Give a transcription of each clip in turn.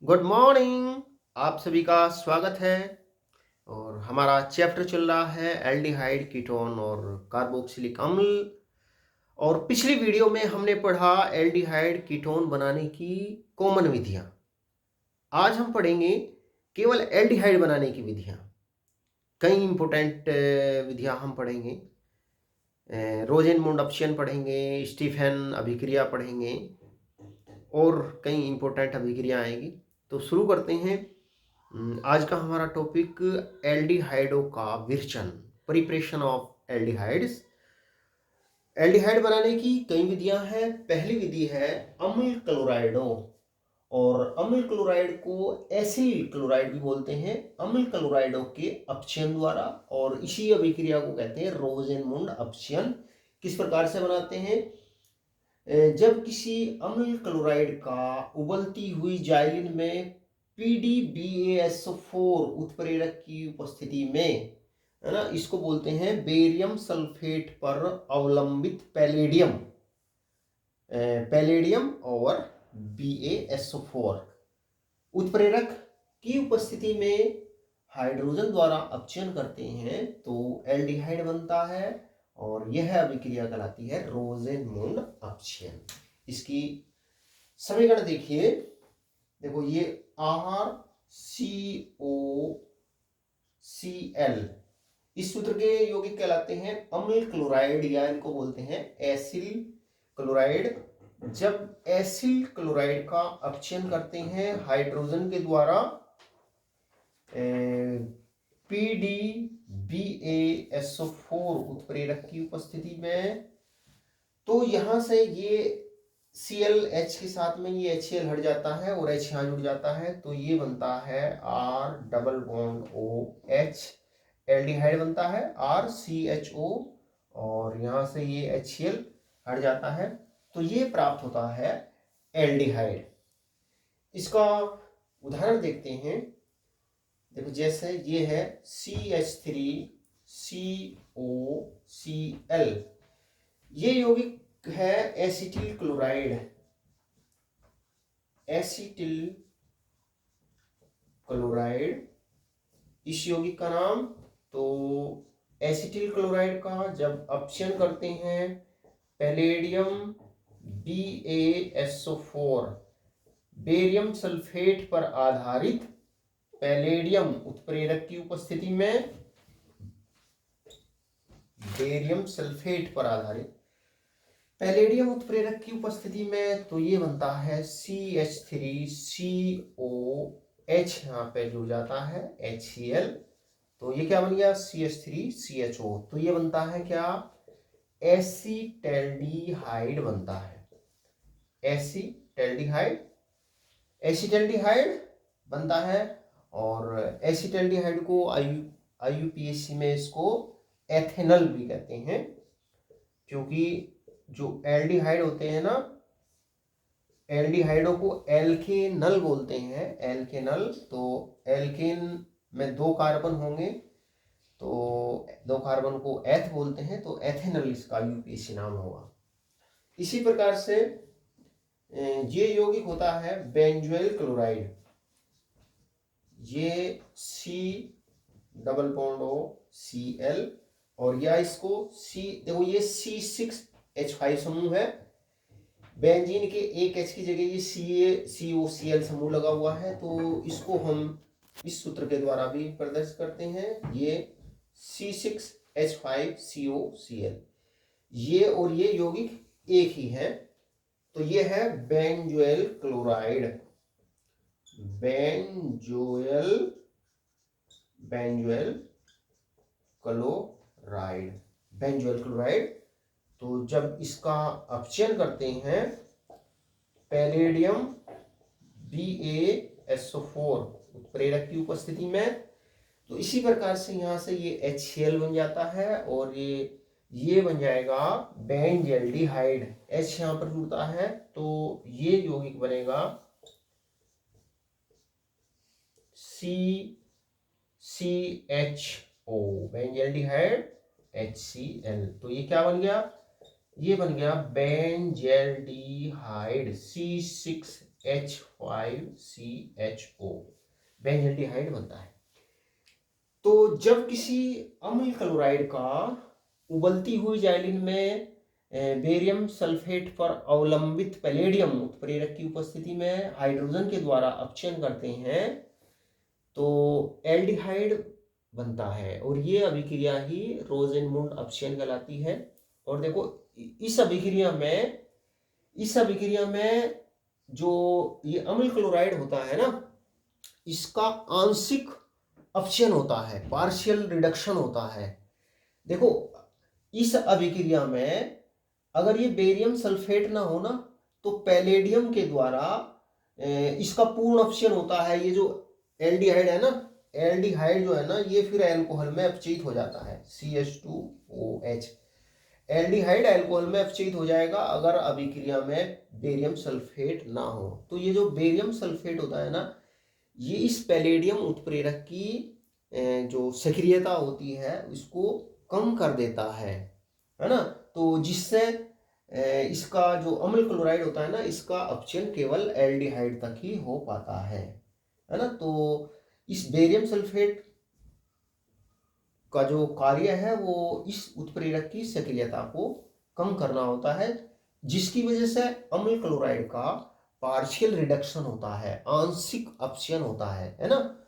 Good morning. आप सभी का स्वागत है। और हमारा चैप्टर चल रहा है एल्डिहाइड कीटोन और कार्बोक्सिलिक अम्ल। और पिछली वीडियो में हमने पढ़ा एल्डिहाइड कीटोन बनाने की कॉमन विधियां। आज हम पढ़ेंगे केवल एल्डिहाइड बनाने की विधियां। कई इंपॉर्टेंट विधियां हम पढ़ेंगे। रोजेनमुंड ऑप्शन पढ़ेंगे, स्टीफन अभिक्रिया पढ़ेंगे और कई इंपॉर्टेंट अभिक्रिया आएगी। तो शुरू करते हैं। आज का हमारा टॉपिक एल्डिहाइडों का विरचन, प्रिपरेशन ऑफ एल्डिहाइड्स। एल्डिहाइड बनाने की कई विधियां हैं। पहली विधि है अम्ल क्लोराइडों, और अम्ल क्लोराइड को एसिल क्लोराइड भी बोलते हैं, अम्ल क्लोराइडों के अपचयन द्वारा। और इसी अभिक्रिया को कहते हैं रोजेनमुंड अपचयन। किस प्रकार से बनाते हैं? जब किसी अम्ल क्लोराइड का उबलती हुई जाइलिन में PDBaSO4 उत्प्रेरक की उपस्थिति में, है ना, इसको बोलते हैं बेरियम सल्फेट पर अवलंबित पैलेडियम, पैलेडियम और BaSO4 उत्प्रेरक की उपस्थिति में हाइड्रोजन द्वारा अपचयन करते हैं तो एल्डिहाइड बनता है। और यह अभिक्रिया कहलाती है रोजेनमुंड अपचयन। इसकी समीकरण देखिए। देखो, ये RCOCl इस सूत्र के यौगिक कहलाते हैं अम्ल क्लोराइड, या इनको बोलते हैं एसिल क्लोराइड। जब एसिल क्लोराइड का अपचयन करते हैं हाइड्रोजन के द्वारा PDBaSO4 उत्प्रेरक की उपस्थिति में, तो यहां से ये ClH के साथ में ये HCl हट जाता है और H यहाँ जुड़ जाता है, तो ये बनता है R double bond OH, aldehyde बनता है RCHO, और यहाँ से ये HCl हट जाता है, तो ये प्राप्त होता है एल्डिहाइड। इसका उदाहरण देखते हैं। देखो, जैसे ये है CH3COCl, ये यौगिक है एसिटिल क्लोराइड, एसिटिल क्लोराइड इस यौगिक का नाम। तो एसिटिल क्लोराइड का जब अपचयन करते हैं पैलेडियम BaSO4 बेरियम सल्फेट पर आधारित पैलेडियम उत्प्रेरक की उपस्थिति में, बेरियम सल्फेट पर आधारित पैलेडियम उत्प्रेरक की उपस्थिति में, तो ये बनता है CH3COH, यहाँ पे जुड़ जाता है HCl, तो ये क्या बन गया CH3CHO। तो ये बनता है क्या? एसीटैल्डिहाइड बनता है, एसीटैल्डिहाइड, एसीटैल्डिहाइड बनता है। और एसीटैल्डिहाइड को IUPAC में इसको एथेनल भी कहते हैं, क्योंकि जो एल्डिहाइड होते हैं ना, एल्डिहाइडों को एल्केनल बोलते हैं, एल्केनल। तो एल्केन में 2 कार्बन होंगे, तो 2 कार्बन को एथ बोलते हैं, तो एथेनल इसका IUPAC नाम होगा। इसी प्रकार से ये यौगिक होता है बेंजोइल क्लोराइड, ये C डबल बॉन्ड OCl, और या इसको देखो, ये C6H5 समूह है। बेंजीन के एक H की जगह ये CaCOCl समूह लगा हुआ है, तो इसको हम इस सूत्र के द्वारा भी प्रदर्शित करते हैं। ये C6H5COCl, ये और ये यौगिक एक ही है, तो ये है benzoyl chloride, benzoyl chloride, benzoyl chloride. तो जब इसका अपचयन करते हैं पैलेडियम BaSO4 उत्प्रेरक की उपस्थिति में, तो इसी प्रकार से यहाँ से ये HCl बन जाता है, और ये बन जाएगा बेंजल्डिहाइड, H यहाँ पर जुड़ता है, तो ये यौगिक बनेगा CCHO, बेंजल्डिहाइड HCl। तो ये क्या बन गया? ये बन गया बेंजल्डिहाइड C6 H5CHO बेंजल्डिहाइड बनता है। तो जब किसी अम्ल क्लोराइड का उबलती हुई जाइलिन में बेरियम सल्फेट पर अवलंबित पैलेडियम उत्प्रेरक की उपस्थिति में हाइड्रोजन के द्वारा अपचयन करते हैं तो एल्डिहाइड बनता है, और ये अभिक्रिया ही रोजेनमुंड अपचयन कहलाती है। और देखो इस अभिक्रिया में जो ये अम्ल क्लोराइड होता है ना, इसका आंशिक अपचयन होता है, पार्शियल रिडक्शन होता है। देखो इस अभिक्रिया में अगर ये बेरियम सल्फेट ना हो ना तो पैलेडियम के द्वारा इसका पूर्ण अपचयन होता है। ये जो एल्डिहाइड है ना, एल्डिहाइड जो है ना, ये फिर अल्कोहल में अपचयित हो जाता है, CH2OH। एल्डिहाइड अल्कोहल में अपचयित हो जाएगा अगर अभिक्रिया में बेरियम सल्फेट ना हो। तो ये जो बेरियम सल्फेट होता है ना, ये इस पैलेडियम उत्प्रेरक की जो सक्रियता होती है इसको कम कर देता है ना। तो जिससे इसका जो अम्ल क्लोराइड होता है ना, इसका अपचयन केवल एल्डिहाइड तक ही हो पाता है ना। तो इस बेरियम सल्फेट का जो कार्य है वो इस उत्प्रेरक की सक्रियता को कम करना होता है, जिसकी वजह से अम्ल क्लोराइड का पार्शियल रिडक्शन होता है, आंशिक अपचयन होता है ना।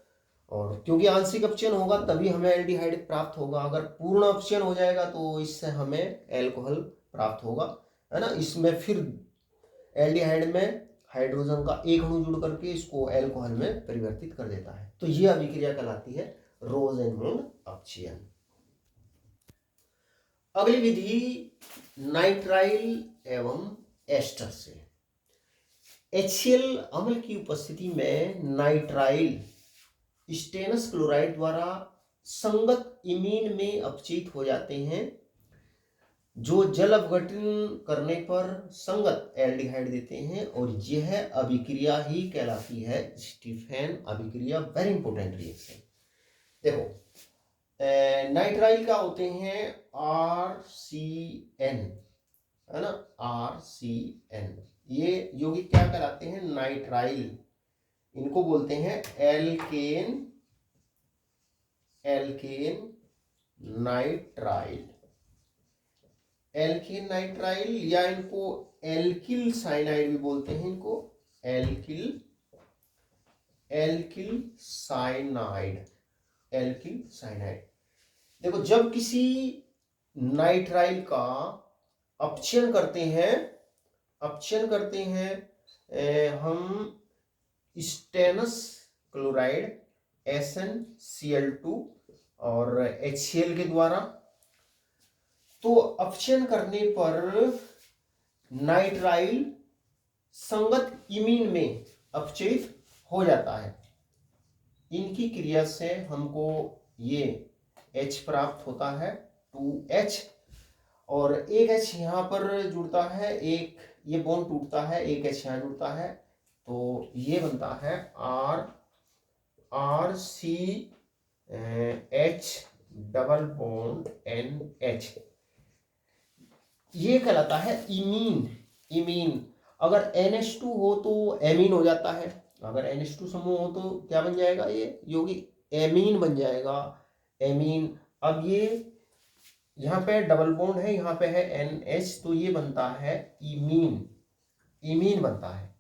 और क्योंकि आंशिक अपचयन होगा तभी हमें एल्डिहाइड प्राप्त होगा। अगर पूर्ण अपचयन हो जाएगा तो इससे हमें एल्कोहल प्राप्त होगा, है ना। इसमें फिर एल्डिहाइड में हाइड्रोजन का एक अणु जुड़ करके इसको एल्कोहल में परिवर्तित कर देता है। तो यह अभिक्रिया कहलाती है रोजेनमुंड अपचयन। अगली विधि नाइट्राइल एवं एस्टर से। HCl अम्ल की उपस्थिति में नाइट्राइल स्टेनस क्लोराइड द्वारा संगत इमीन में अपचयित हो जाते हैं, जो जल अपघटन करने पर संगत एल्डिहाइड देते हैं, और यह अभिक्रिया ही कहलाती है स्टीफेन अभिक्रिया। Very important reaction. देखो नाइट्राइल का होते हैं RCN, है ना, RCN। ये यौगिक क्या कहलाते हैं? नाइट्राइल। इनको बोलते हैं एल्केन नाइट्राइल, एल्केन नाइट्राइल, या इनको एल्किल साइनाइड भी बोलते हैं। इनको एल्किल साइनाइड। देखो जब किसी नाइट्राइल का अपचयन करते हैं हम स्टेनस क्लोराइड SnCl2 और HCl के द्वारा, तो अपचयन करने पर नाइट्राइल संगत इमीन में अपचयित हो जाता है। इनकी क्रिया से हमको ये H प्राप्त होता है, 2H, और एक H यहाँ पर जुड़ता है, एक ये बॉन्ड टूटता है, एक H यहाँ जुड़ता है, तो ये बनता है RCH डबल बॉन्ड NH। ये कहलाता है इमीन। अगर NH2 हो तो एमीन हो जाता है। अगर NH2 समूह हो तो क्या बन जाएगा? ये यौगिक एमीन बन जाएगा, एमीन। अब ये यहाँ पे डबल बॉन्ड है, यहाँ पे है NH, तो ये बनता है इमीन बनता है।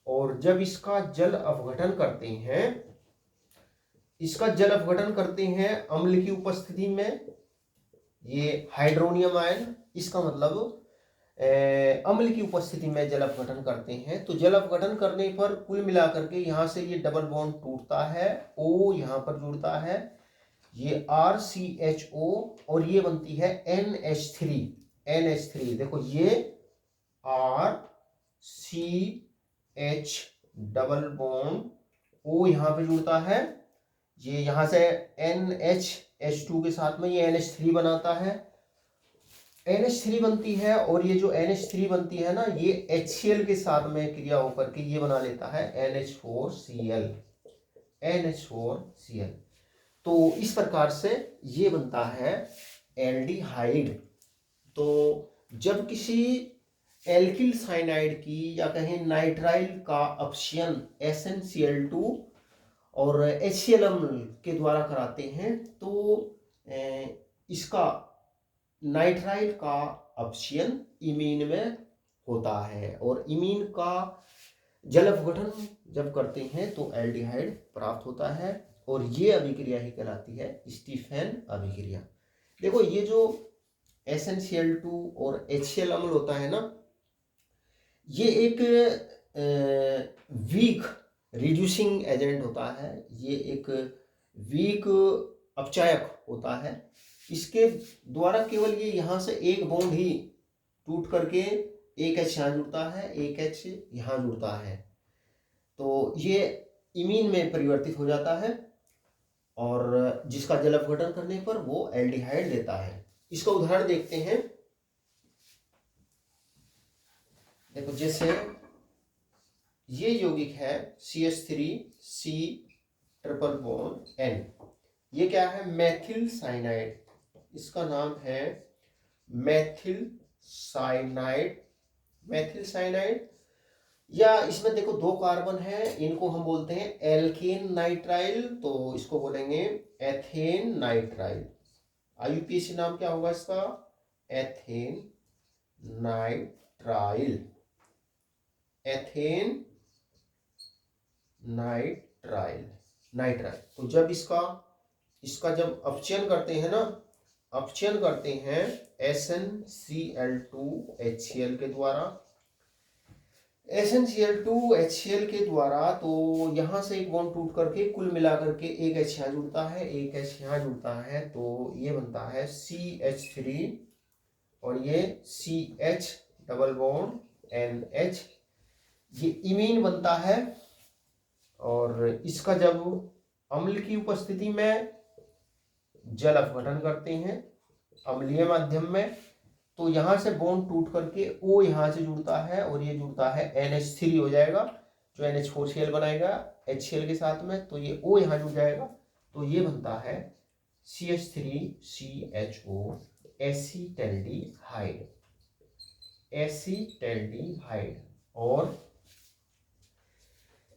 और जब इसका जल अपघटन करते हैं अम्ल की उपस्थिति में, ये हाइड्रोनियम आयन, इसका मतलब अम्ल की उपस्थिति में जल अपघटन करते हैं, तो जल अपघटन करने पर कुल मिलाकर के यहाँ से ये डबल बॉन्ड टूटता है, O यहाँ पर जुड़ता है, ये RCHO, और ये बनती है NH3। देखो ये RCH डबल बॉन्ड O यहाँ पे जुड़ता है, ये यहाँ से NH2 के साथ में ये NH3 बनाता है, NH3 बनती है, और ये जो NH3 बनती है ना, ये HCl के साथ में क्रिया होकर के ये बना लेता है NH4Cl। तो इस प्रकार से ये बनता है एल्डिहाइड। तो जब किसी एल्किल साइनाइड की या कहें नाइट्राइल का अपशियन SnCl2 और HCl अम्ल के द्वारा कराते हैं तो इसका नाइट्राइल का अपशियन इमीन में होता है और इमीन का जल अपघटन जब करते हैं तो एल्डिहाइड प्राप्त होता है और ये अभिक्रिया ही कहलाती है स्टीफेन अभिक्रिया। देखो ये जो SnCl2 और HCl अम्ल होता है ना, ये एक वीक रिड्यूसिंग एजेंट होता है, ये एक वीक अपचायक होता है। इसके द्वारा केवल ये यहाँ से एक बॉन्ड ही टूट करके एक H यहाँ जुड़ता है, एक H यहाँ जुड़ता है, तो ये इमीन में परिवर्तित हो जाता है और जिसका जल अपघटन करने पर वो एल्डिहाइड देता है। इसका उदाहरण देखते हैं। देखो जैसे ये यौगिक है CH3C ट्रिपल बॉन्ड N, ये क्या है? Methyl cyanide. इसका नाम है मेथिल साइनाइड। मेथिल साइनाइड, या इसमें देखो दो कार्बन है, इनको हम बोलते हैं एल्केन नाइट्राइल, तो इसको बोलेंगे एथेन नाइट्राइल। IUPAC नाम क्या होगा इसका? Ethane nitrile. Ethane nitrile. तो जब इसका जब अपचयन करते हैं ना, अपचयन करते हैं SnCl2HCl के द्वारा, SnCl2HCl के द्वारा, तो यहाँ से एक बॉन्ड टूट करके कुल मिलाकर के एक H यहाँ जुड़ता है, एक H यहाँ जुड़ता है, तो ये बनता है CH3 और ये CH डबल बॉन्ड NH, ये इमीन बनता है। और इसका जब अम्ल की उपस्थिति में जल अपघटन करते हैं अम्लीय माध्यम में, तो यहाँ से बॉन्ड टूट करके O यहाँ से जुड़ता है और ये जुड़ता है NH3 हो जाएगा, जो NH4Cl बनाएगा HCl के साथ में, तो ये O यहाँ जुड़ जाएगा, तो ये बनता है CH3CHO एसीटैल्डिहाइड। और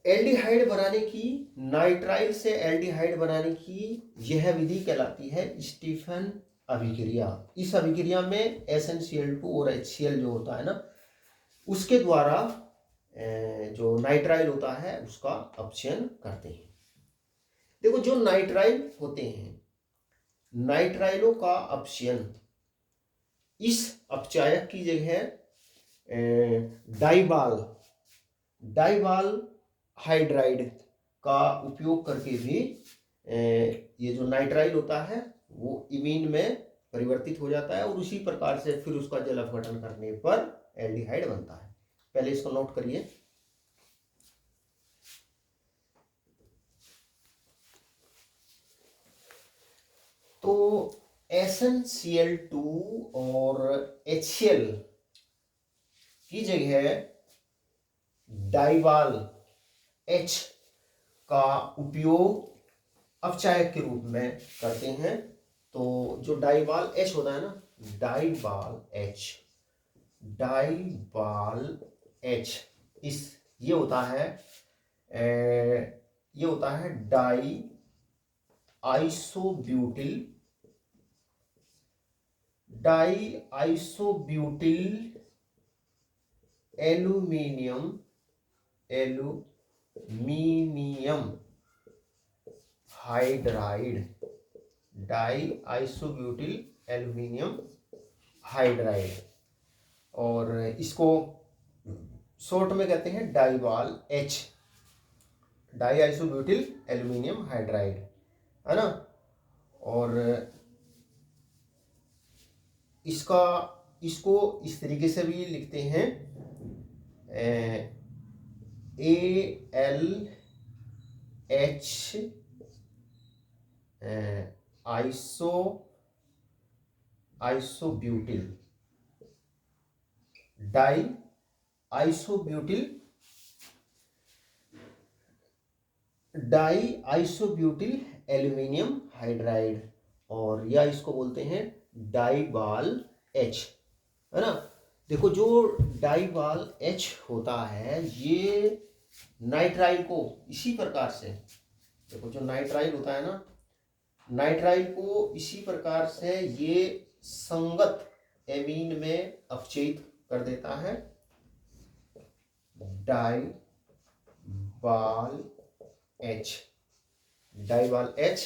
एल्डिहाइड बनाने की, नाइट्राइल से एल्डिहाइड बनाने की यह विधि कहलाती है स्टीफन अभिक्रिया। इस अभिक्रिया में SnCl2 और HCl जो होता है ना, उसके द्वारा जो नाइट्राइल होता है उसका अपचयन करते हैं। देखो जो नाइट्राइल होते हैं, नाइट्राइलों का अपचयन इस अपचायक की जगह डाइबाल हाइड्राइड का उपयोग करके भी ये जो नाइट्राइल होता है वो इमीन में परिवर्तित हो जाता है और उसी प्रकार से फिर उसका जल अपघटन करने पर एल्डिहाइड बनता है। पहले इसको नोट करिए। तो SnCl2 और HCl की जगह डाइबाल H का उपयोग अपचायक के रूप में करते हैं। तो जो डाइबाल H होता है ना, डाइबाल H ये होता है di isobutyl aluminium hydride, di isobutyl aluminium hydride, और इसको शॉर्ट में कहते हैं DIBAL H, di isobutyl aluminium hydride, है ना। और इसको इस तरीके से भी लिखते हैं AlH isobutyl, die isobutyl aluminium hydride, और या इसको बोलते हैं डाइबाल H, है ना। देखो जो डाइवाल H होता है ये नाइट्राइल को इसी प्रकार से, देखो जो नाइट्राइल होता है ना, नाइट्राइल को इसी प्रकार से ये संगत एमीन में अपचयित कर देता है। डाइवाल H, डाइवाल H।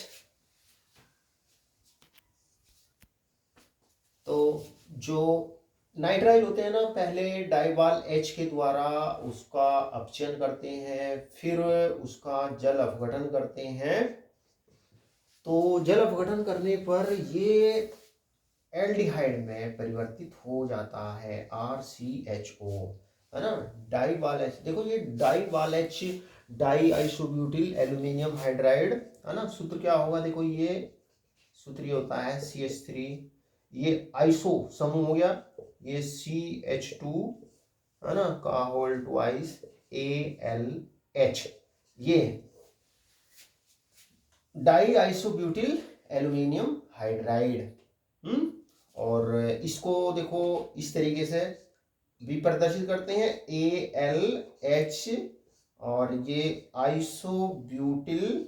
तो जो नाइट्राइल होते हैं ना, पहले डाइवाल H के द्वारा उसका अपचयन करते हैं, फिर उसका जल अपघटन करते हैं। तो जल अपघटन करने पर ये एल्डिहाइड में परिवर्तित हो जाता है, RCHO, है ना। डाइवाल H, देखो ये डाइवाल H di isobutyl aluminium hydride, है ना। सूत्र क्या होगा, देखो ये सूत्र ये होता है CH3, ये आइसो समूह हो गया, ये CH2, है ना, का होल ट्वाइस ALH, ये डाई आइसोब्यूटिल एल्यूमिनियम हाइड्राइड। और इसको देखो इस तरीके से भी प्रदर्शित करते हैं, ALH, और ये isobutyl,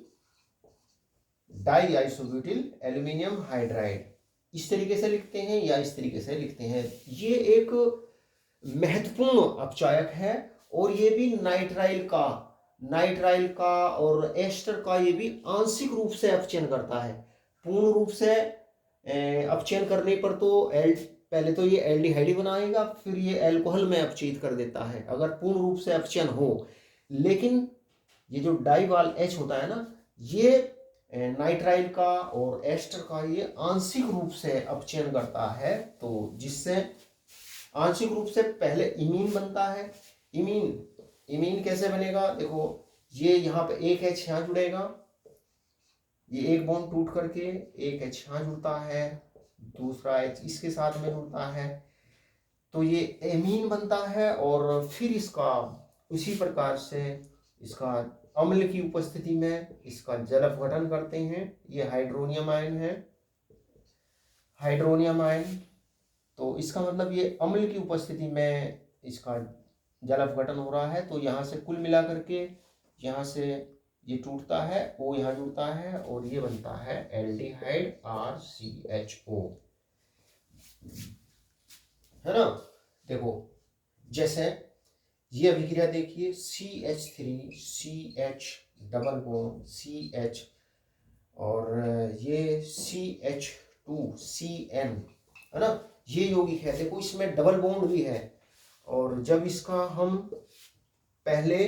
die isobutyl aluminium hydride, इस तरीके से लिखते हैं या इस तरीके से लिखते हैं। ये एक महत्वपूर्ण अपचायक है, और ये भी नाइट्राइल का और एस्टर का ये भी आंशिक रूप से अपचयन करता है। पूर्ण रूप से अपचयन करने पर तो पहले तो ये एल्डिहाइड बनाएगा, फिर ये अल्कोहल में अपचयित कर देता है अगर पूर्ण रूप से अपचयन हो। लेकिन ये जो डाइवाल H होता है ना, ये नाइट्राइल का और एस्टर का ये आंशिक रूप से अपचयन करता है, तो जिससे आंशिक रूप से पहले इमीन बनता है। इमीन कैसे बनेगा, देखो ये यहाँ पे एक H यहाँ जुड़ेगा, ये एक बॉन्ड टूट करके एक H यहाँ जुड़ता है, दूसरा H इसके साथ में जुड़ता है, तो ये एमीन बनता है। और फिर इसका उसी प्रकार से इसका अम्ल की उपस्थिति में इसका जल अपघटन करते हैं। ये हाइड्रोनियम आयन है, हाइड्रोनियम आयन, तो इसका मतलब ये अम्ल की उपस्थिति में इसका जल अपघटन हो रहा है। तो यहाँ से कुल मिला करके यहाँ से ये टूटता है, O यहाँ जुड़ता है, और ये बनता है एल्डिहाइड RCHO, है ना। देखो जैसे ये अभिक्रिया देखिए, CH3 CH double bond CH, और ये CH2 CN, है ना, ये यौगिक है। देखो इसमें डबल बॉन्ड भी है, और जब इसका हम पहले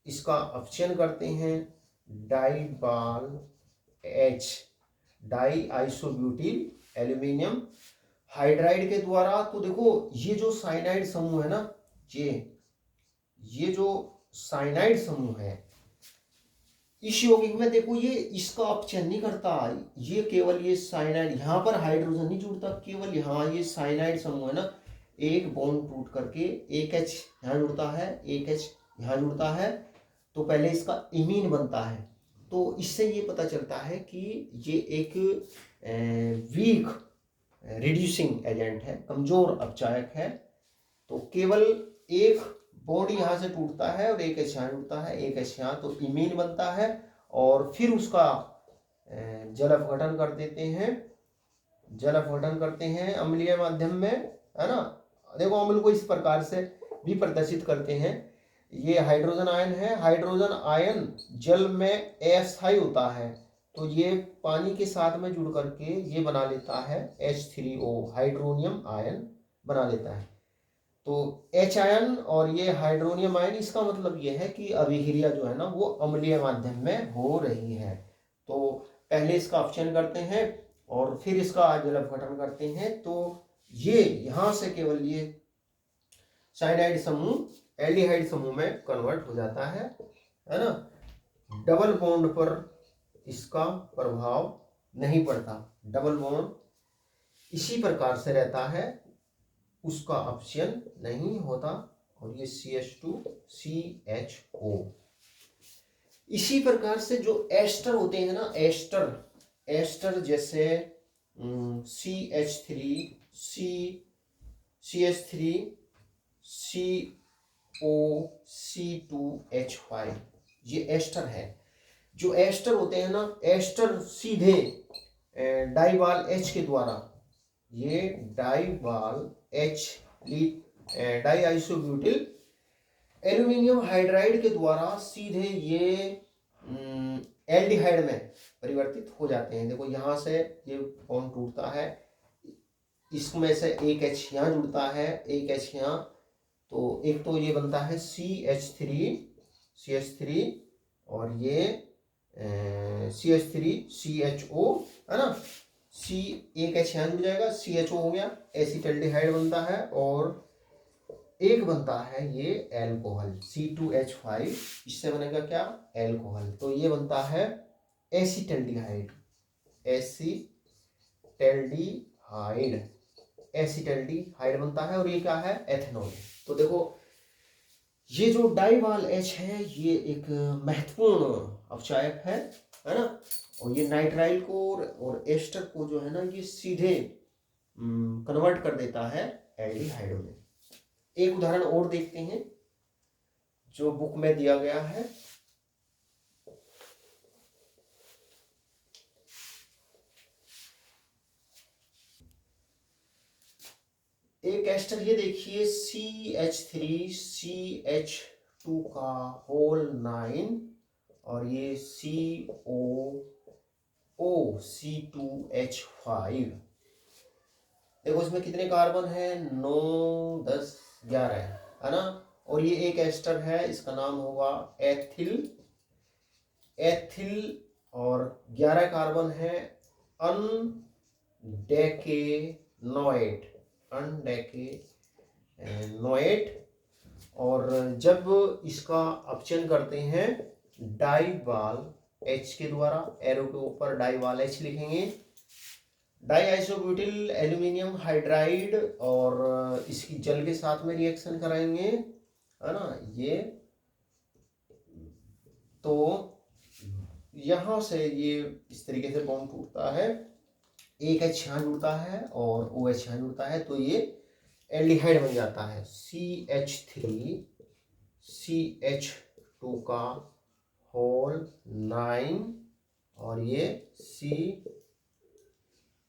इसका अपचयन करते हैं डाइवाल H, di isobutyl aluminium hydride के द्वारा, तो देखो ये जो साइनाइड समूह है ना, ये जो साइनाइड समूह है इस यौगिक में, देखो ये इसका अपचयन नहीं करता, ये केवल ये साइनाइड, यहाँ पर हाइड्रोजन नहीं जुड़ता, केवल यहाँ ये साइनाइड समूह है ना, एक बॉन्ड टूट करके एक H यहाँ जुड़ता है, एक H यहाँ जुड़ता है, तो पहले इसका इमीन बनता है। तो इससे ये पता चलता है कि ये एक वीक रिड्यूसिंग एजेंट है, कमजोर अपचायक है। तो केवल एक बॉन्ड यहाँ से टूटता है और एक H यहाँ जुड़ता है, एक H यहाँ, तो इमीन बनता है, और फिर उसका जल अपघटन कर देते हैं, जल अपघटन करते हैं अम्लीय माध्यम में, है ना। देखो अम्ल को इस प्रकार से भी प्रदर्शित करते हैं। ये हाइड्रोजन आयन है, हाइड्रोजन आयन जल में अस्थायी होता है, तो ये पानी के साथ में जुड़ करके ये बना लेता है H3O, हाइड्रोनियम आयन बना लेता है। तो H आयन और ये हाइड्रोनियम आयन, इसका मतलब ये है कि अभिक्रिया जो है ना वो अम्लीय माध्यम में हो रही है। तो पहले इसका अपचयन करते हैं और फिर इसका जल अपघटन करते हैं, तो ये यहाँ से केवल ये साइनाइड समूह एल्डिहाइड समूह में कन्वर्ट हो जाता है ना। डबल बॉन्ड पर इसका प्रभाव नहीं पड़ता, डबल बॉन्ड इसी प्रकार से रहता है, उसका अपचयन नहीं होता, और ये CH2 CHO। इसी प्रकार से जो एस्टर होते हैं ना, एस्टर जैसे CH3 CH3COC2H5, ये एस्टर है। जो एस्टर होते हैं ना, एस्टर सीधे डाइवाल H के द्वारा, ये डाइवाल H di isobutyl aluminium hydride के द्वारा सीधे ये एल्डिहाइड में परिवर्तित हो जाते हैं। देखो यहाँ से ये बॉन्ड टूटता है, इसमें से एक H यहाँ जुड़ता है, एक H यहाँ, तो एक तो ये बनता है CH3 और ये CH3CHO है ना, C एक H यहाँ जुड़ जाएगा, CHO हो गया, एसिटल्डिहाइड बनता है, और एक बनता है ये एल्कोहल C2H5, इससे बनेगा क्या, एल्कोहल। तो ये बनता है एसिटल्डिहाइड, एसिटल्डिहाइड बनता है, और ये क्या है, एथेनॉल। तो देखो ये जो डाइवाल H है ये एक महत्वपूर्ण अपचायक है ना, और ये नाइट्राइल को और एस्टर को जो है ना ये सीधे कन्वर्ट कर देता है एल्डिहाइड में। एक उदाहरण और देखते हैं जो बुक में दिया गया है। एक एस्टर ये देखिए CH3CH2 का होल 9 और ये COOC2H5। देखो इसमें कितने कार्बन है, 9 10 11 है ना, और ये एक एस्टर है, इसका नाम होगा एथिल, और 11 कार्बन है अनडेकेनोएट, और जब इसका अपचयन करते हैं डाइवाल H के द्वारा, एरो के ऊपर डाइवाल H लिखेंगे, डाई आइसोब्यूटिल एल्यूमिनियम हाइड्राइड, और इसकी जल के साथ में रिएक्शन कराएंगे है ना ये, तो यहां से ये इस तरीके से बॉन्ड टूटता है, एक H यहाँ जुड़ता है और OH यहाँ जुड़ता है, तो ये एल्डिहाइड बन जाता है CH3CH2 का होल 9 और ये C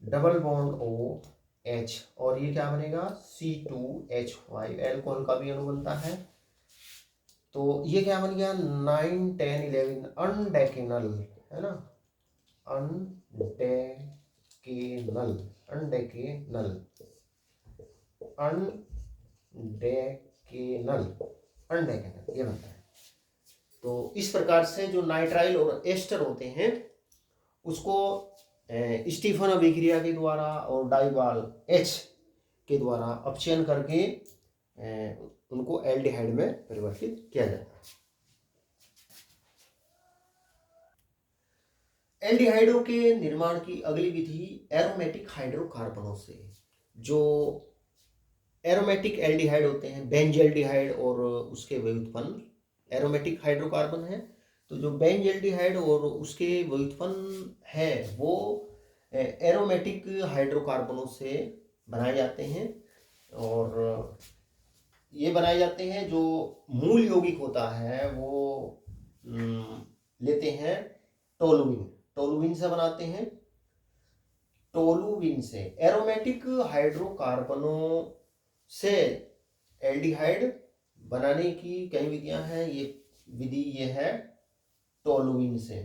डबल बॉन्ड OH, और ये क्या बनेगा, C2H5, एल्कोहल का भी अणु बनता है। तो ये क्या बन गया, 9 10 11 अनडेकेनल है ना, अनडेकेनल ये बनता है। तो इस प्रकार से जो नाइट्राइल और एस्टर होते हैं उसको स्टीफन अभिक्रिया के द्वारा और डाइवाल H के द्वारा अपचयन करके उनको एल्डिहाइड में परिवर्तित किया जाता है। एल्डिहाइडों के निर्माण की अगली विधि एरोमेटिक हाइड्रोकार्बनों से। जो एरोमेटिक एल्डिहाइड होते हैं, बेंजील्डिहाइड और उसके व्युत्पन्न एरोमेटिक हाइड्रोकार्बन है। तो जो बेंजील्डिहाइड और उसके व्युत्पन्न है वो एरोमेटिक हाइड्रोकार्बनों से बनाए जाते हैं, और ये बनाए जाते हैं जो मूल यौगिक होता है वो लेते हैं टोलुइन से बनाते हैं। टोलुइन से एरोमेटिक हाइड्रोकार्बनों से एल्डिहाइड बनाने की कई विधियां हैं। ये विधि ये है टोलुइन से।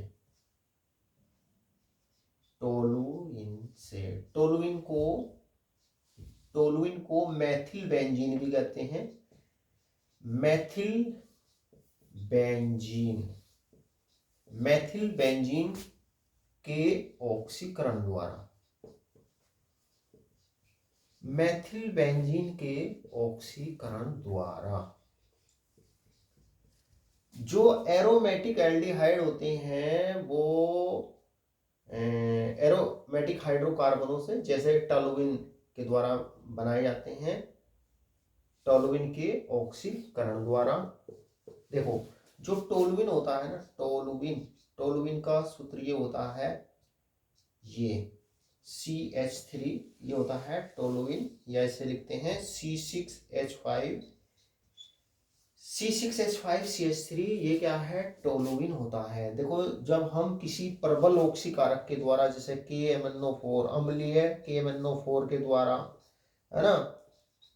टोलुइन को मैथिल बेंजीन भी कहते हैं, मैथिल बेंजीन के ऑक्सीकरण द्वारा जो एरोमेटिक एल्डिहाइड होते हैं वो एरोमेटिक हाइड्रोकार्बनों से जैसे टोलुइन के द्वारा बनाए जाते हैं, टोलुइन के ऑक्सीकरण द्वारा। देखो जो टोलुइन होता है ना, टोलुइन का सूत्र ये होता है, ये CH3 ये होता है टोलुइन, या इसे लिखते हैं C6H5 ये क्या है, टोलुइन होता है। देखो जब हम किसी प्रबल ऑक्सीकारक के द्वारा, जैसे KMnO4 अम्लीय KMnO4 के द्वारा, है ना,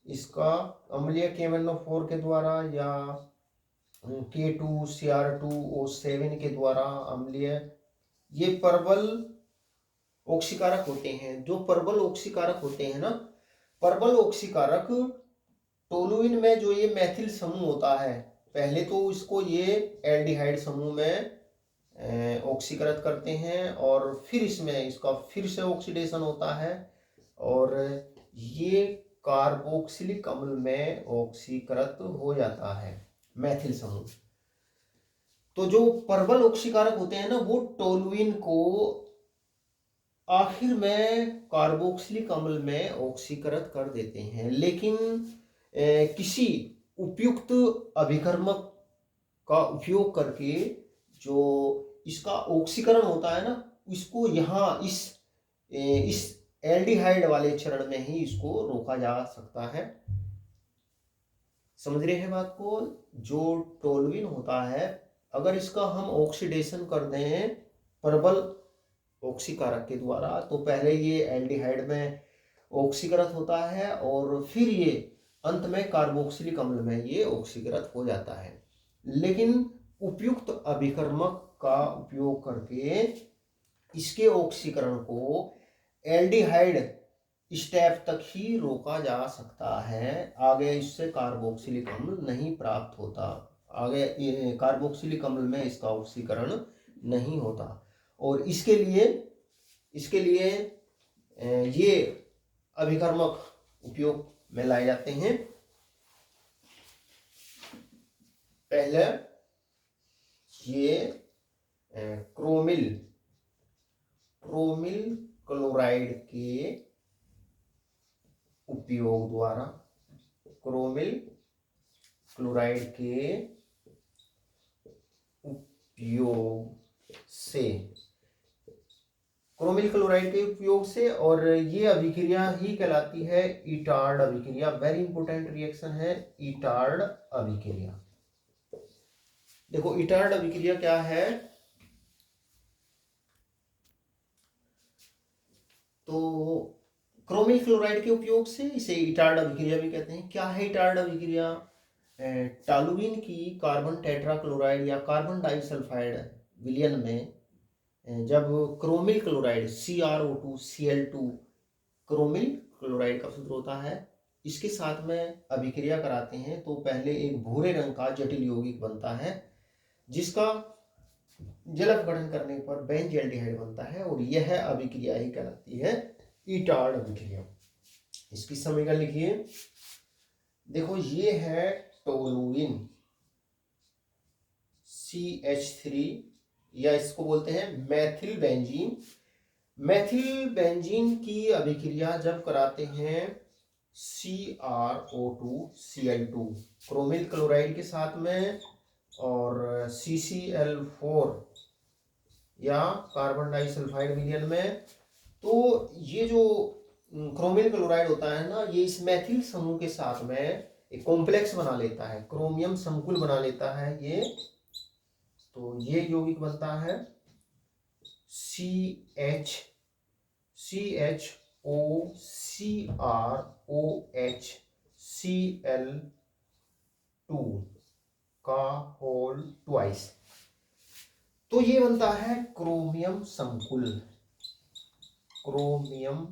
इसका अम्लीय KMnO4 के द्वारा या K2Cr2O7 के द्वारा अम्लीय, ये प्रबल ऑक्सीकारक होते हैं। जो प्रबल ऑक्सीकारक होते हैं ना, प्रबल ऑक्सीकारक टोलुइन में जो ये मैथिल समूह होता है, पहले तो इसको ये एल्डिहाइड समूह में ऑक्सीकृत करते हैं और फिर इसमें इसका फिर से ऑक्सीडेशन होता है और ये कार्बोक्सिलिक अम्ल में ऑक्सीकृत हो जाता है मैथिल समूह। तो जो प्रबल ऑक्सीकारक होते हैं ना, वो टोलुइन को आखिर में कार्बोक्सिलिक अम्ल में ऑक्सीकृत कर देते हैं। लेकिन किसी उपयुक्त अभिकर्मक का उपयोग करके जो इसका ऑक्सीकरण होता है ना, इसको यहाँ इस एल्डिहाइड वाले चरण में ही इसको रोका जा सकता है। समझ रहे हैं बात को? जो टोलुइन होता है, अगर इसका हम ऑक्सीडेशन कर दें प्रबल ऑक्सीकारक के द्वारा, तो पहले ये एल्डिहाइड में ऑक्सीकृत होता है और फिर ये अंत में कार्बोक्सिलिक अम्ल में ये ऑक्सीकृत हो जाता है। लेकिन उपयुक्त अभिकर्मक का उपयोग करके इसके ऑक्सीकरण को एल्डिहाइड स्टेप तक ही रोका जा सकता है। आगे इससे कार्बोक्सिलिक अम्ल नहीं प्राप्त होता, आगे कार्बोक्सिलिक अम्ल में इसका ऑक्सीकरण नहीं होता। और इसके लिए ये अभिकर्मक उपयोग में लाए जाते हैं। पहले ये क्रोमिल क्लोराइड के उपयोग द्वारा, क्रोमिल क्लोराइड के उपयोग से, क्रोमिल क्लोराइड के उपयोग से, और ये अभिक्रिया ही कहलाती है इटार्ड अभिक्रिया। वेरी इंपोर्टेंट रिएक्शन है इटार्ड अभिक्रिया। देखो इटार्ड अभिक्रिया क्या है, तो क्रोमिल क्लोराइड के उपयोग से इसे इटार्ड अभिक्रिया भी कहते हैं। क्या है इटार्ड अभिक्रिया? टोलुइन की कार्बन टेट्राक्लोराइड या कार्बन डाइसल्फाइड विलयन में जब chromyl chloride CrO2Cl2 chromyl chloride का सूत्र होता है, इसके साथ में अभिक्रिया कराते हैं तो पहले एक भूरे रंग का जटिल यौगिक बनता है जिसका जलअपघटन करने पर बेंजील्डिहाइड बनता है और यह अभिक्रिया ही कहलाती है इटार्ड अभिक्रिया। इसकी समीकरण लिखिए। देखो ये है टोलुइन CH3, या इसको बोलते हैं मैथिल बेंजीन। मैथिल बेंजीन की अभिक्रिया जब कराते हैं CrO2Cl2 क्रोमिल क्लोराइड के साथ में और CCl4 या कार्बन डाइसल्फाइड विलयन में, तो ये जो क्रोमिल क्लोराइड होता है ना, ये इस मैथिल समूह के साथ में एक कॉम्प्लेक्स बना लेता है, क्रोमियम संकुल बना लेता है ये। तो ये यौगिक बनता है CHOCrOHCl2 का होल ट्वाइस। तो ये बनता है क्रोमियम संकुल, क्रोमियम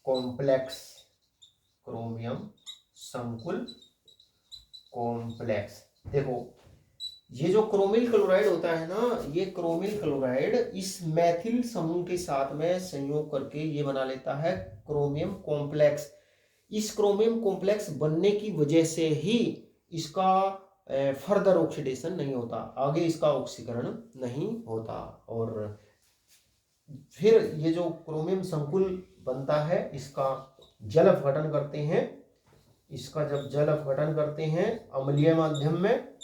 कॉम्प्लेक्स, क्रोमियम संकुल कॉम्प्लेक्स। देखो ये जो क्रोमिल क्लोराइड होता है ना, ये क्रोमिल क्लोराइड इस मैथिल समूह के साथ में संयोग करके ये बना लेता है क्रोमियम कॉम्प्लेक्स। इस क्रोमियम कॉम्प्लेक्स बनने की वजह से ही इसका फर्दर ऑक्सीडेशन नहीं होता, आगे इसका ऑक्सीकरण नहीं होता। और फिर ये जो क्रोमियम संकुल बनता है इसका जल अपघटन करते हैं। इसका जब जल अपघटन करते हैं अम्लीय माध्यम में,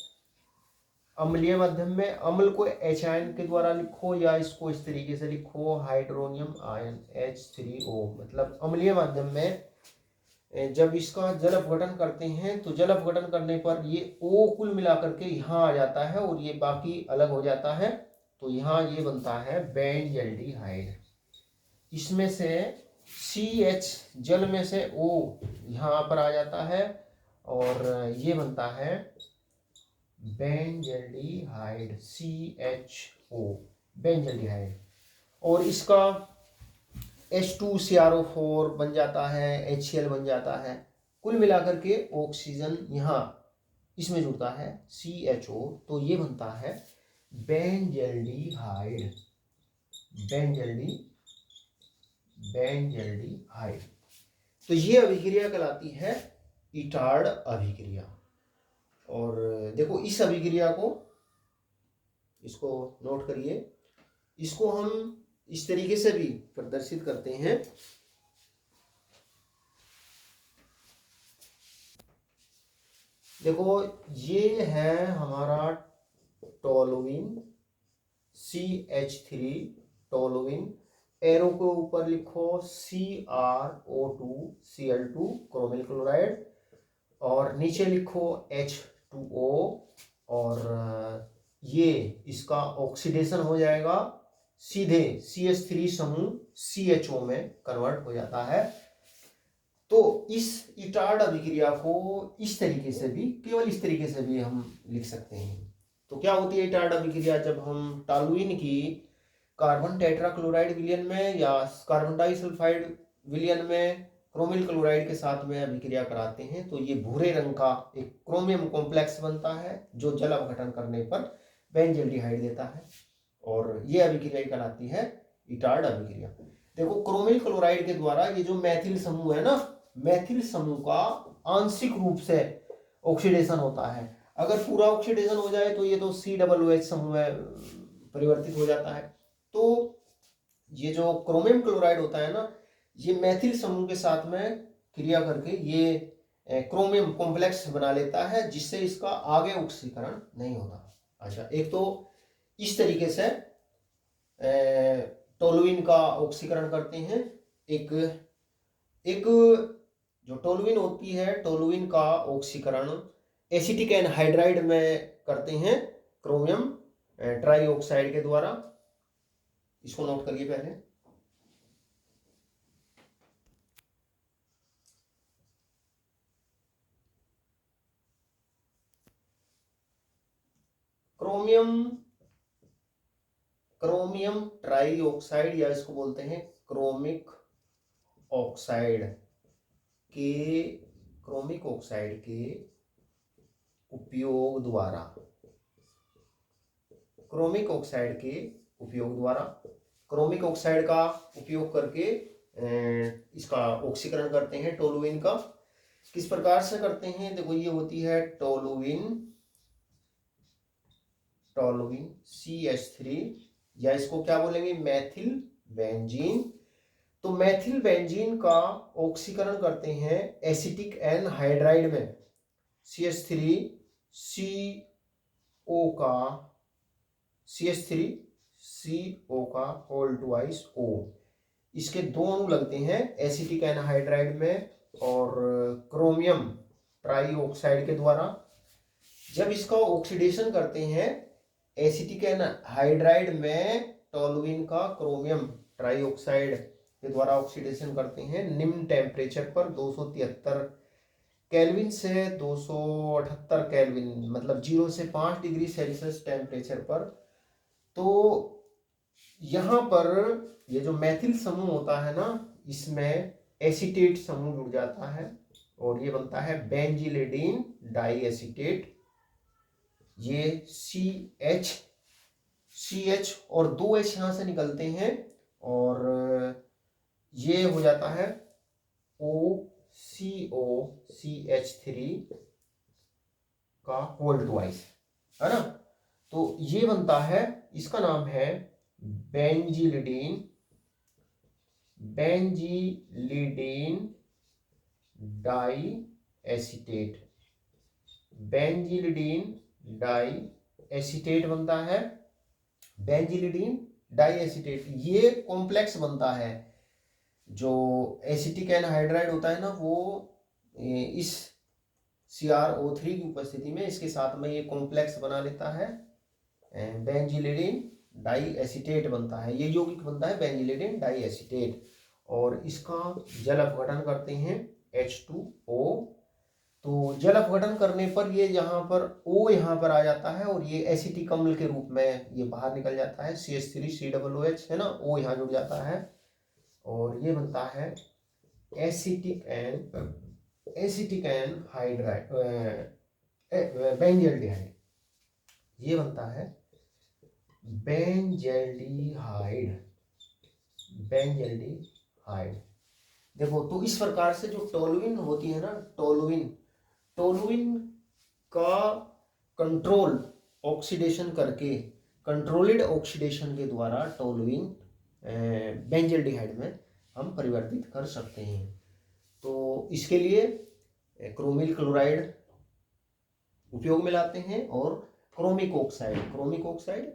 अम्लीय माध्यम में अम्ल को H आयन के द्वारा लिखो या इसको इस तरीके से लिखो, हाइड्रोनियम आयन H3O। मतलब अम्लीय माध्यम में जब इसका जल अपघटन करते हैं तो जल अपघटन करने पर ये O कुल मिलाकर के यहाँ आ जाता है और ये बाकी अलग हो जाता है। तो यहाँ ये बनता है बेंजल्डिहाइड। इसमें से CH जल में से O यहाँ पर आ जाता है और ये बनता है बेंजल्डिहाइड CHO, बेंजल्डिहाइड। और इसका H2CrO4 बन जाता है, HCl बन जाता है। कुल मिलाकर के ऑक्सीजन यहाँ इसमें जुड़ता है CHO, तो ये बनता है बेंजल्डिहाइड, बेंजल्डिहाइड। तो ये अभिक्रिया कहलाती है इटार्ड अभिक्रिया। और देखो इस अभिक्रिया को, इसको नोट करिए, इसको हम इस तरीके से भी प्रदर्शित करते हैं। देखो ये है हमारा टोलुइन CH3 टोलुइन, एरो के ऊपर लिखो CrO2 Cl2 क्रोमिल क्लोराइड और नीचे लिखो H2O और ये इसका ऑक्सीडेशन हो जाएगा, सीधे CH3 समूह CHO में कन्वर्ट हो जाता है। तो इस इटार्ड अभिक्रिया को इस तरीके से भी, केवल इस तरीके से भी हम लिख सकते हैं। तो क्या होती है इटार्ड अभिक्रिया? जब हम टॉलुइन की कार्बन टेट्राक्लोराइड विलयन में या कार्बन डाइसल्फाइड विलयन में क्रोमिल क्लोराइड के साथ में अभिक्रिया कराते हैं तो ये भूरे रंग का एक क्रोमियम कॉम्प्लेक्स बनता है जो जल अपघटन करने पर बेंजल्डिहाइड देता है और ये अभिक्रिया कहलाती है इटार्ड अभिक्रिया। देखो क्रोमिल क्लोराइड के द्वारा ये जो मैथिल समूह है ना, मैथिल समूह का आंशिक रूप से ऑक्सीडेशन होता है। अगर पूरा ऑक्सीडेशन हो जाए तो ये तो COOH समूह में परिवर्तित हो जाता है। तो ये जो क्रोमियम क्लोराइड होता है ना, ये मैथिल समूह के साथ में क्रिया करके ये क्रोमियम कॉम्प्लेक्स बना लेता है जिससे इसका आगे ऑक्सीकरण नहीं होता। अच्छा, एक तो इस तरीके से टोलुइन का ऑक्सीकरण करते हैं। एक जो टोलुइन होती है, टोलुइन का ऑक्सीकरण एसिटिक एनहाइड्राइड में करते हैं क्रोमियम ट्राईऑक्साइड के द्वारा। इसको नोट करिए पहले। क्रोमियम ट्राईऑक्साइड या इसको बोलते हैं क्रोमिक ऑक्साइड के उपयोग द्वारा, क्रोमिक ऑक्साइड का उपयोग करके इसका ऑक्सीकरण करते हैं टोलुइन का। किस प्रकार से करते हैं? देखो ये होती है टोलुइन CH3 या इसको क्या बोलेंगे, मैथिल बेंजीन। तो मैथिल बेंजीन का ऑक्सीकरण करते हैं एसिटिक एनहाइड्राइड में CH3CO का होल ट्वाइस O। इसके दो अणु लगते हैं एसिटिक एनहाइड्राइड में और क्रोमियम ट्राईऑक्साइड के द्वारा। जब इसका ऑक्सीडेशन करते हैं एसिटिक एनहाइड्राइड में टोलुइन का क्रोमियम ट्राईऑक्साइड के द्वारा ऑक्सीडेशन करते हैं निम्न टेम्परेचर पर 273 केल्विन से 278 केल्विन, मतलब 0 से 5 डिग्री सेल्सियस टेम्परेचर पर। तो यहाँ पर ये जो मैथिल समूह होता है ना, इसमें एसीटेट समूह जुड़ जाता है और ये बनता है बेंजिलिडीन डाइएसीटेट। ये CH और 2 H यहाँ से निकलते हैं और ये हो जाता है OCOCH3 का होल ट्वाइस, है ना। तो ये बनता है, इसका नाम है benzylidene di acetate, benzylidene di acetate बनता है, बेंजिलिडीन डाई एसीटेट। ये कॉम्प्लेक्स बनता है, जो एसिटिक एनहाइड्राइड होता है ना वो इस CrO3 की उपस्थिति में इसके साथ में ये कॉम्प्लेक्स बना लेता है, बेंजिलिडीन डाई एसीटेट बनता है। ये यौगिक बनता है बेंजिलिडीन डाई एसीटेट, और इसका जल अपघटन करते हैं H2O। तो जल अपघटन करने पर ये यहाँ पर O यहाँ पर आ जाता है, और ये एसिटिक अम्ल के रूप में ये बाहर निकल जाता है, CH3COOH है ना, O यहाँ जुड़ जाता है, और ये बनता है एसिटिक एन हाइड्राइड बेंजल्डिहाइड। ये बनता है बेंजल्डिहाइड। देखो, तो इस प्रकार से जो टोलुइन होती है ना, टोलुइन का कंट्रोल ऑक्सीडेशन करके, कंट्रोल्ड ऑक्सीडेशन के द्वारा टोलुइन बेंजल्डिहाइड में हम परिवर्तित कर सकते हैं। तो इसके लिए क्रोमिल क्लोराइड उपयोग में लाते हैं, और क्रोमिक ऑक्साइड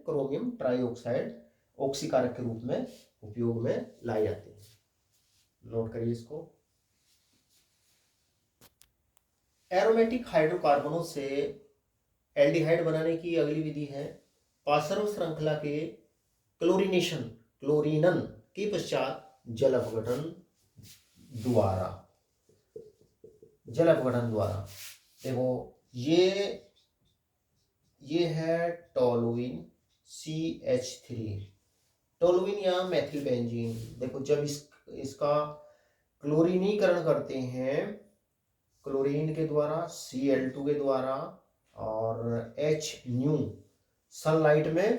क्रोमियम ट्राइऑक्साइड ऑक्सीकारक के रूप में उपयोग में लाए जाते हैं। नोट करिए इसको। एरोमेटिक हाइड्रोकार्बनों से एल्डिहाइड बनाने की अगली विधि है पार्श्व श्रृंखला के क्लोरीनन के पश्चात जल अपघटन द्वारा। देखो, ये है टोलुइन CH3, टोलुइन या मेथिल बेंजीन। देखो, जब इसका क्लोरीनीकरण करते हैं क्लोरीन के द्वारा, Cl2 के द्वारा, और H न्यू सनलाइट में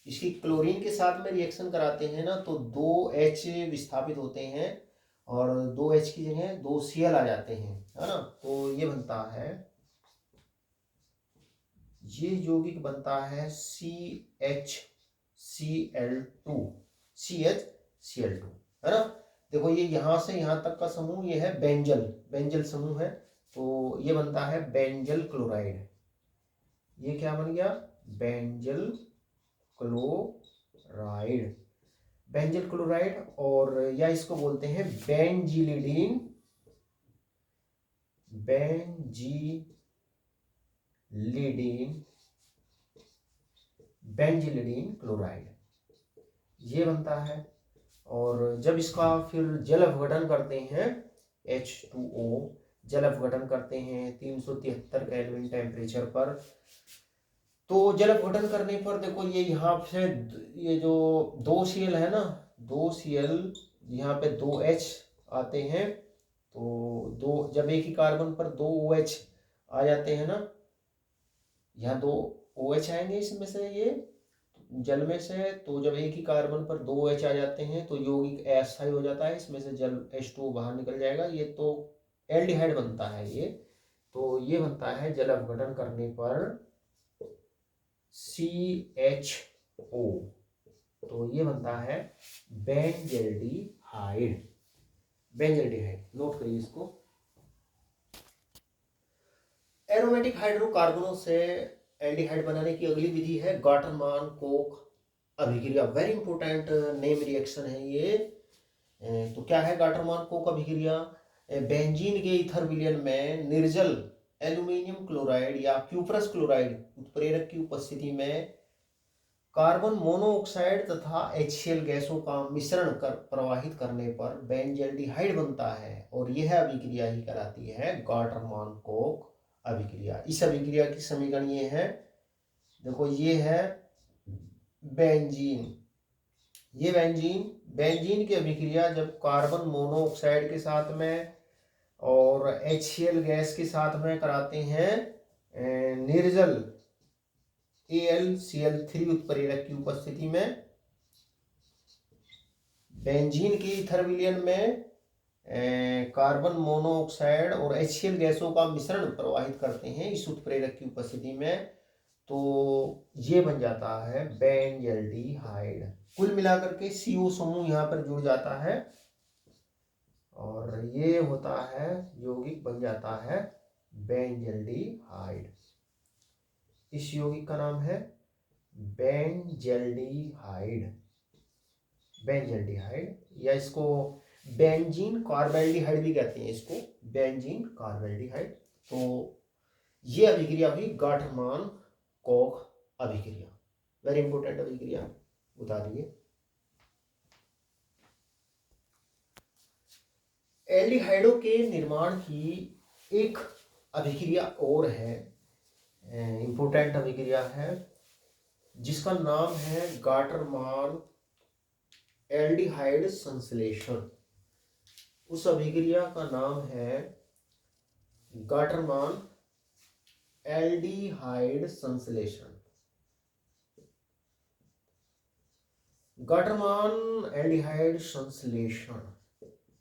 इसकी क्लोरीन के साथ में रिएक्शन कराते हैं ना, तो 2H विस्थापित होते हैं, और 2H की जगह 2Cl आ जाते हैं, है ना। तो ये बनता है, ये यौगिक बनता है CHCl2, है ना। देखो, ये यहां से यहां तक का समूह ये है बेंजल समूह है, तो ये बनता है बेंजल क्लोराइड। ये क्या बन गया? बेंजल क्लोराइड, और या इसको बोलते हैं बेंजिलिडीन क्लोराइड, ये बनता है। और जब इसका फिर जल अपघटन करते हैं H2O, जल अपघटन करते हैं 373 केल्विन टेम्परेचर पर, तो जल अपघटन करने पर देखो, ये यहाँ से ये जो 2Cl है ना, 2Cl यहाँ पे 2H आते हैं, तो जब एक ही कार्बन पर 2 OH आ जाते हैं ना, यहाँ 2 OH आएंगे इसमें से, ये जल में से, तो जब एक ही कार्बन पर 2 OH आ जाते हैं तो यौगिक अस्थायी हो जाता है, इसमें से जल H2O बाहर निकल जाएगा, ये तो एल्डिहाइड बनता है ये। तो ये बनता है जल अपघटन करने पर CHO, तो ये बनता है बेंजल्डिहाइड। नोट करिए इसको। एरोमेटिक हाइड्रोकार्बनों से एल्डिहाइड बनाने की अगली विधि है गाटरमान कोक अभिक्रिया। वेरी इंपोर्टेंट नेम रिएक्शन है ये। तो क्या है गाटरमान कोक अभिक्रिया? बेंजीन के ईथर विलयन में निर्जल एल्यूमिनियम क्लोराइड या क्यूप्रस क्लोराइड उत्प्रेरक की उपस्थिति में कार्बन मोनोऑक्साइड तथा HCl गैसों का मिश्रण कर प्रवाहित करने पर बेंजल्डिहाइड बनता है, और यह अभिक्रिया ही कहलाती है गाटरमान कोक अभिक्रिया। इस अभिक्रिया की समीकरण ये है, देखो, ये है बेंजीन, ये बेंजीन की अभिक्रिया जब कार्बन मोनोऑक्साइड के साथ में और HCl गैस के साथ में कराते हैं निर्जल AlCl3 उत्प्रेरक की उपस्थिति में, बेंजीन के ईथर विलयन में कार्बन मोनोऑक्साइड और HCl गैसों का मिश्रण प्रवाहित करते हैं इस उत्प्रेरक की उपस्थिति में, तो ये बन जाता है बेंजल्डिहाइड। कुल मिलाकर के CO समूह यहाँ पर जुड़ जाता है, और ये होता है यौगिक बन जाता है बेंजल्डिहाइड। इस यौगिक का नाम है बेंजल्डिहाइड, बेंजल्डिहाइड, या इसको बेंजीन कार्बेल्डिहाइड भी कहते हैं, इसको बेंजीन कार्बेल्डिहाइड। तो ये अभिक्रिया हुई गाठरमान कोख अभिक्रिया, वेरी इंपॉर्टेंट अभिक्रिया, बता दिए। एल्डिहाइडों के निर्माण की एक अभिक्रिया और है, इंपॉर्टेंट अभिक्रिया है, जिसका नाम है गाटरमान एल्डिहाइड संश्लेषण। उस अभिक्रिया का नाम है गाटरमान एल्डिहाइड संश्लेषण। गाटरमान एल्डिहाइड संश्लेषण,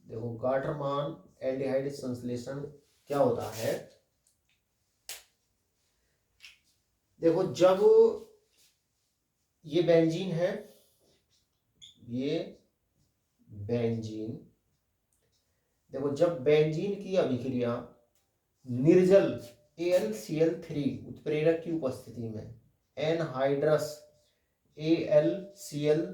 देखो गाटरमान एल्डिहाइड संश्लेषण क्या होता है। देखो जब ये बेंजीन है, ये बेंजीन, देखो जब बेंजीन की अभिक्रिया निर्जल AlCl3 उत्प्रेरक की उपस्थिति में एनहाइड्रस AlCl